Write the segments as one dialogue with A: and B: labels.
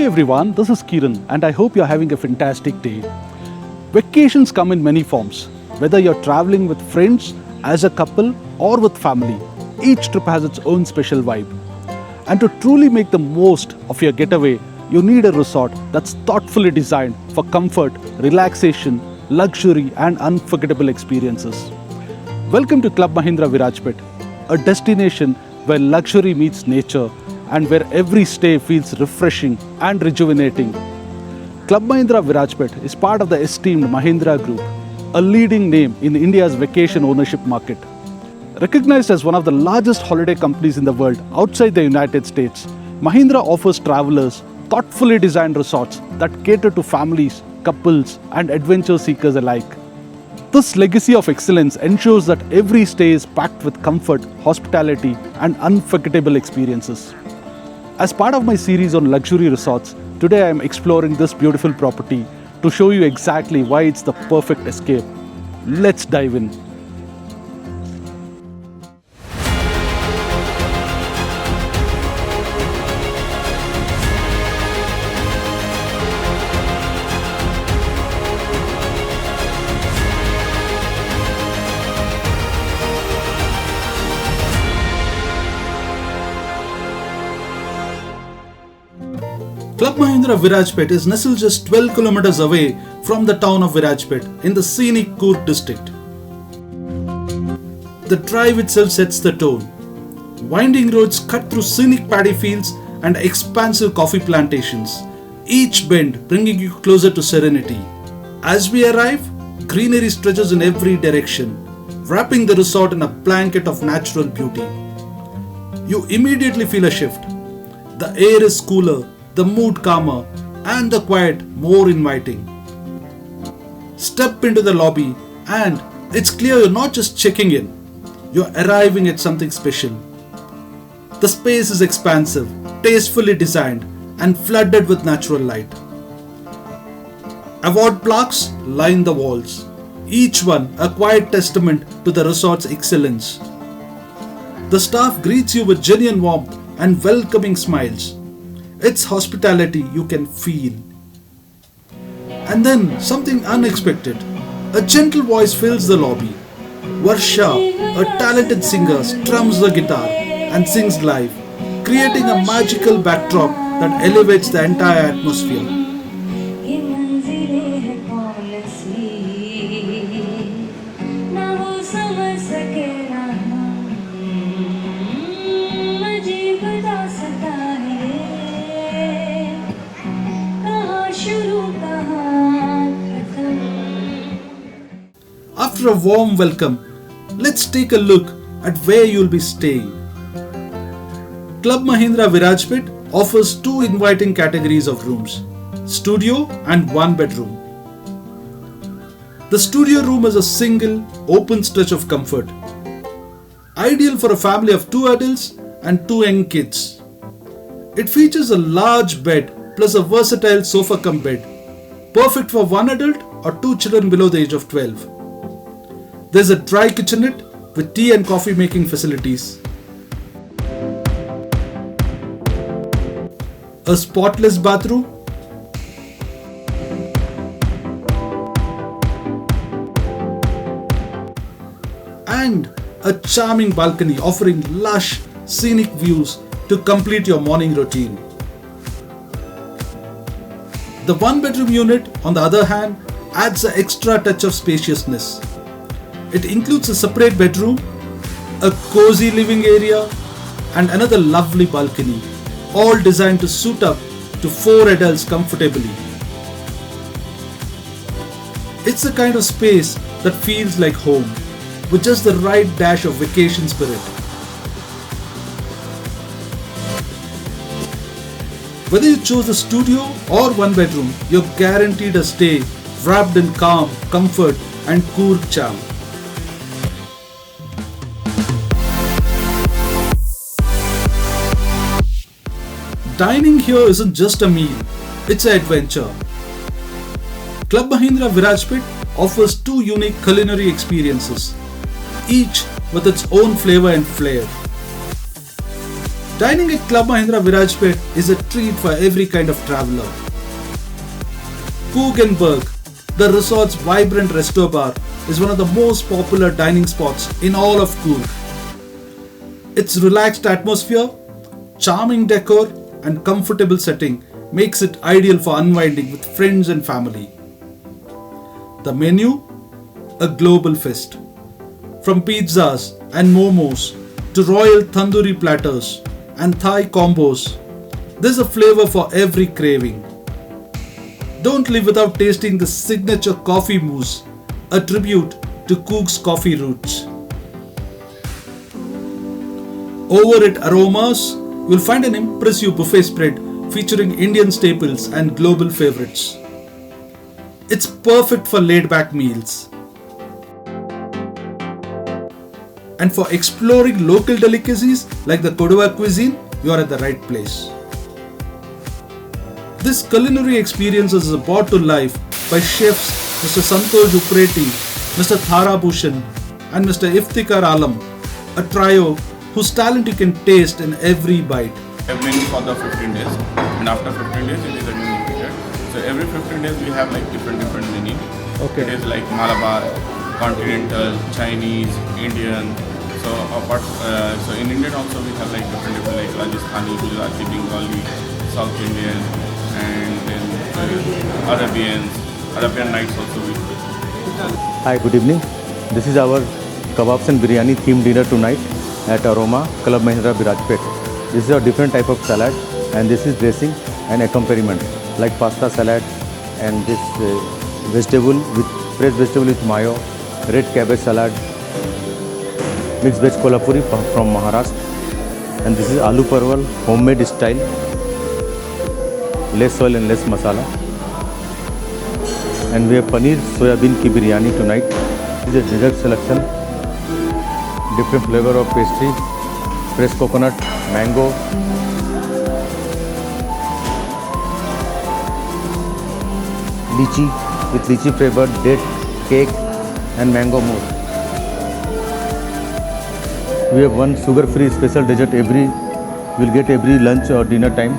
A: everyone, this is Kiran and I hope you're having a fantastic day. Vacations come in many forms. Whether you're traveling with friends, as a couple or with family, each trip has its own special vibe. And to truly make the most of your getaway, you need a resort that's thoughtfully designed for comfort, relaxation, luxury and unforgettable experiences. Welcome to Club Mahindra Virajpet, a destination where luxury meets nature and where every stay feels refreshing and rejuvenating. Club Mahindra Virajpet is part of the esteemed Mahindra Group, a leading name in India's vacation ownership market. Recognized as one of the largest holiday companies in the world outside the United States, Mahindra offers travelers thoughtfully designed resorts that cater to families, couples, and adventure seekers alike. This legacy of excellence ensures that every stay is packed with comfort, hospitality, and unforgettable experiences. As part of my series on luxury resorts, today I am exploring this beautiful property to show you exactly why it's the perfect escape. Let's dive in. Club Mahindra Virajpet is nestled just 12 kilometers away from the town of Virajpet in the scenic Coorg district. The drive itself sets the tone. Winding roads cut through scenic paddy fields and expansive coffee plantations, each bend bringing you closer to serenity. As we arrive, greenery stretches in every direction, wrapping the resort in a blanket of natural beauty. You immediately feel a shift. The air is cooler, the mood calmer, and the quiet more inviting. Step into the lobby and it's clear you're not just checking in, you're arriving at something special. The space is expansive, tastefully designed, and flooded with natural light. Award plaques line the walls, each one a quiet testament to the resort's excellence. The staff greets you with genuine warmth and welcoming smiles. It's hospitality you can feel. And then something unexpected. A gentle voice fills the lobby. Varsha, a talented singer, strums the guitar and sings live, creating a magical backdrop that elevates the entire atmosphere. After a warm welcome, let's take a look at where you'll be staying. Club Mahindra Virajpet offers two inviting categories of rooms, studio and one bedroom. The studio room is a single, open stretch of comfort, ideal for a family of 2 adults and 2 young kids. It features a large bed plus a versatile sofa cum bed, perfect for 1 adult or 2 children below the age of 12. There's a dry kitchenette with tea and coffee making facilities, a spotless bathroom, and a charming balcony offering lush, scenic views to complete your morning routine. The 1-bedroom unit, on the other hand, adds an extra touch of spaciousness. It includes a separate bedroom, a cozy living area, and another lovely balcony, all designed to suit up to 4 adults comfortably. It's the kind of space that feels like home, with just the right dash of vacation spirit. Whether you choose a studio or 1 bedroom, you're guaranteed a stay wrapped in calm, comfort, and Coorg charm. Dining here isn't just a meal, it's an adventure. Club Mahindra Virajpet offers 2 unique culinary experiences, each with its own flavor and flair. Dining at Club Mahindra Virajpet is a treat for every kind of traveller. Coorgenburg, the resort's vibrant resto bar, is one of the most popular dining spots in all of Coorg. Its relaxed atmosphere, charming decor, and comfortable setting makes it ideal for unwinding with friends and family. The menu, a global feast. From pizzas and momos to royal tandoori platters and Thai combos, there's a flavor for every craving. Don't leave without tasting the signature coffee mousse, a tribute to Coorg's coffee roots. Over at Aromas, you'll find an impressive buffet spread featuring Indian staples and global favorites. It's perfect for laid-back meals. And for exploring local delicacies like the Coorg cuisine, you are at the right place. This culinary experience is brought to life by chefs Mr. Santosh Upreti, Mr. Thara Bhushan and Mr. Iftikhar Alam, a trio whose talent you can taste in every bite.
B: A menu for the 15 days, and after 15 days it is a new period. So every 15 days we have like different menu.
A: Okay.
B: It is like Malabar, Continental, Chinese, Indian. So so in Indian also we have like different like Rajasthani, Gujarati, Bengali, South Indian, and then Arabian nights also we do.
C: Hi, good evening. This is our kebabs and biryani themed dinner tonight at Aroma, Club Mahindra Virajpet. This is a different type of salad, and this is dressing and accompaniment like pasta salad and this vegetable with fresh vegetable with mayo, red cabbage salad, mixed veg kolhapuri from Maharashtra, and this is aloo parwal homemade style, less oil and less masala. And we have paneer soya bean ki biryani tonight. This is a dessert selection, different flavor of pastry, fresh coconut, mango, lychee with lychee flavored date cake and mango mousse. We have one sugar-free special dessert we'll get every lunch or dinner time.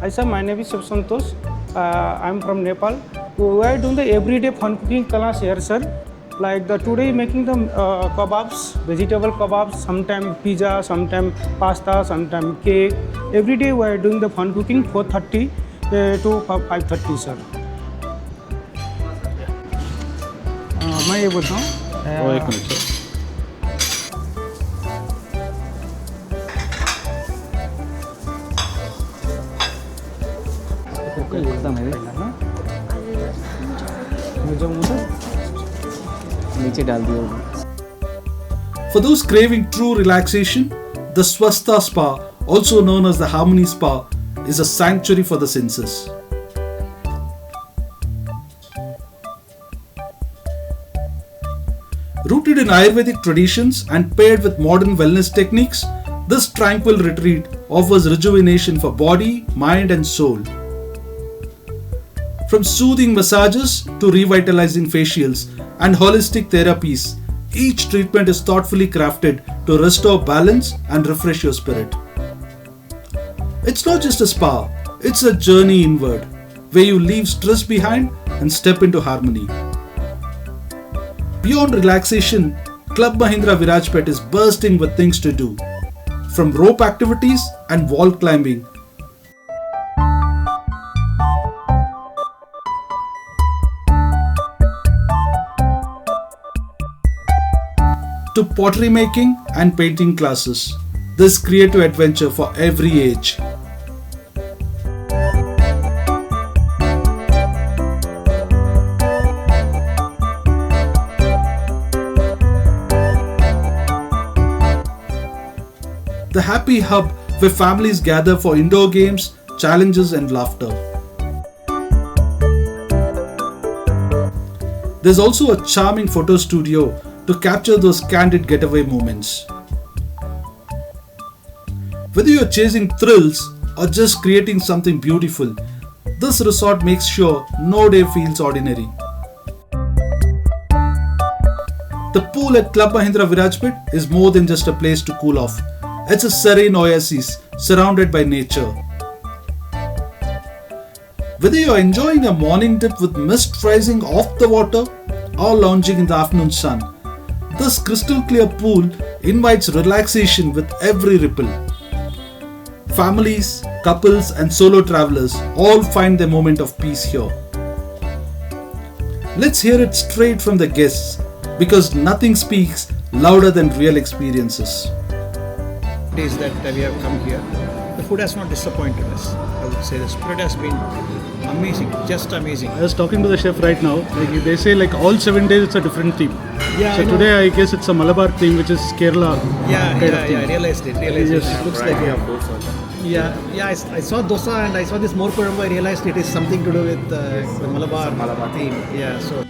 D: Hi sir, my name is Shiv Santosh. I am from Nepal. We are doing the everyday fun cooking class here, sir. Like today making the kebabs, vegetable kebabs, sometimes pizza, sometimes pasta, sometimes cake. Every day we are doing the fun cooking 4:30 to 5:30, sir. मैं ये बोलता हूँ
A: एक minute sir.
C: एकदम है, नीचे डाल दिया.
A: For those craving true relaxation, the Swastha Spa, also known as the Harmony Spa, is a sanctuary for the senses. Rooted in Ayurvedic traditions and paired with modern wellness techniques, this tranquil retreat offers rejuvenation for body, mind, and soul. From soothing massages to revitalizing facials and holistic therapies, each treatment is thoughtfully crafted to restore balance and refresh your spirit. It's not just a spa, it's a journey inward, where you leave stress behind and step into harmony. Beyond relaxation, Club Mahindra Virajpet is bursting with things to do, from rope activities and wall climbing to pottery making and painting classes. This creative adventure for every age. The happy hub where families gather for indoor games, challenges and laughter. There's also a charming photo studio to capture those candid getaway moments. Whether you're chasing thrills or just creating something beautiful, this resort makes sure no day feels ordinary. The pool at Club Mahindra Virajpet is more than just a place to cool off. It's a serene oasis surrounded by nature. Whether you're enjoying a morning dip with mist rising off the water or lounging in the afternoon sun, this crystal clear pool invites relaxation with every ripple. Families, couples and solo travelers all find their moment of peace here. Let's hear it straight from the guests, because nothing speaks louder than real experiences.
E: Days that we have come here, the food has not disappointed us. I would say the spirit has been amazing, just amazing.
A: I was talking to the chef right now. They say all 7 days it's a different theme.
E: Yeah,
A: So today I guess it's a Malabar theme, which is Kerala.
E: Yeah,
A: kind of theme.
E: I realized it.
A: Yes.
E: It looks like I saw dosa and I saw this more Coorg. I realized it is something to do with the Malabar theme. Yeah, so.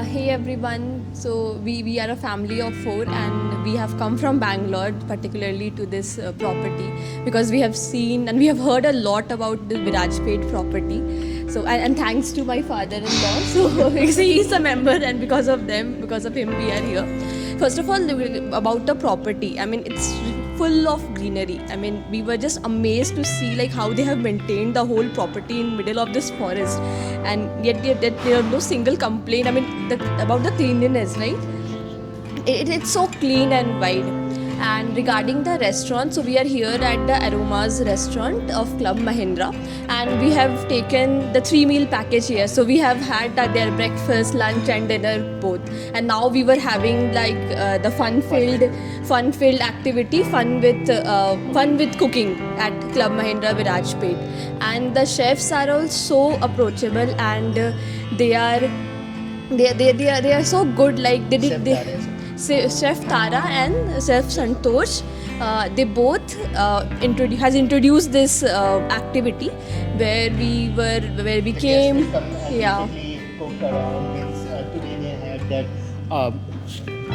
F: Hey everyone, so we are a family of 4 and we have come from Bangalore particularly to this property because we have seen and we have heard a lot about the Virajpet property. So and thanks to my father-in-law, so he's a member and because of him we are here. First of all, about the property, I mean it's full of greenery. I mean we were just amazed to see how they have maintained the whole property in middle of this forest, and yet there are no single complaint. I mean about the cleanliness, right? It's so clean and wide. And regarding the restaurant, so we are here at the Aromas restaurant of Club Mahindra, and we have taken the 3-meal package here. So we have had their breakfast, lunch and dinner both, and now we were having the fun-filled activity, fun with cooking at Club Mahindra Virajpet. And the chefs are all so approachable and they are so good. Chef Tara and Chef Santosh, they both has introduced this activity where we came. Yeah.
G: Today they had that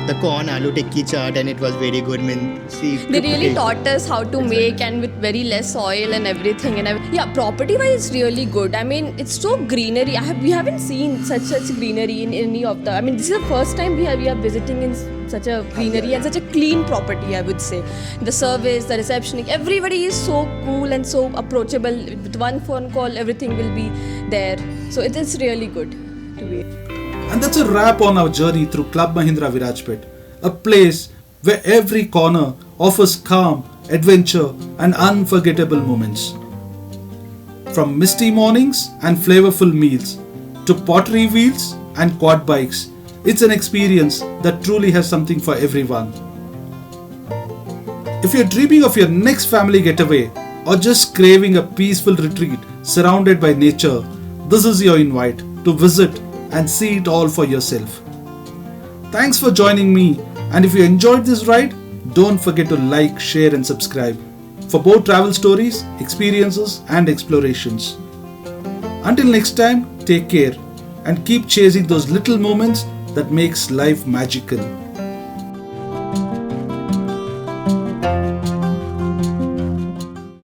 G: the corn aloo tikki chaat and it was very good.
F: They really taught us how to make and with very less oil and everything. And property wise it's really good. I mean it's so greenery. We haven't seen such greenery in any of the. I mean this is the first time we are visiting in such a greenery and such a clean property. I would say the service, the reception, everybody is so cool and so approachable. With one phone call, everything will be there. So it is really good to be.
A: And that's a wrap on our journey through Club Mahindra Virajpet, a place where every corner offers calm, adventure and unforgettable moments. From misty mornings and flavorful meals to pottery wheels and quad bikes, it's an experience that truly has something for everyone. If you're dreaming of your next family getaway or just craving a peaceful retreat surrounded by nature, this is your invite to visit and see it all for yourself. Thanks for joining me, and if you enjoyed this ride, don't forget to like, share and subscribe for more travel stories, experiences and explorations. Until next time, take care and keep chasing those little moments that makes life magical.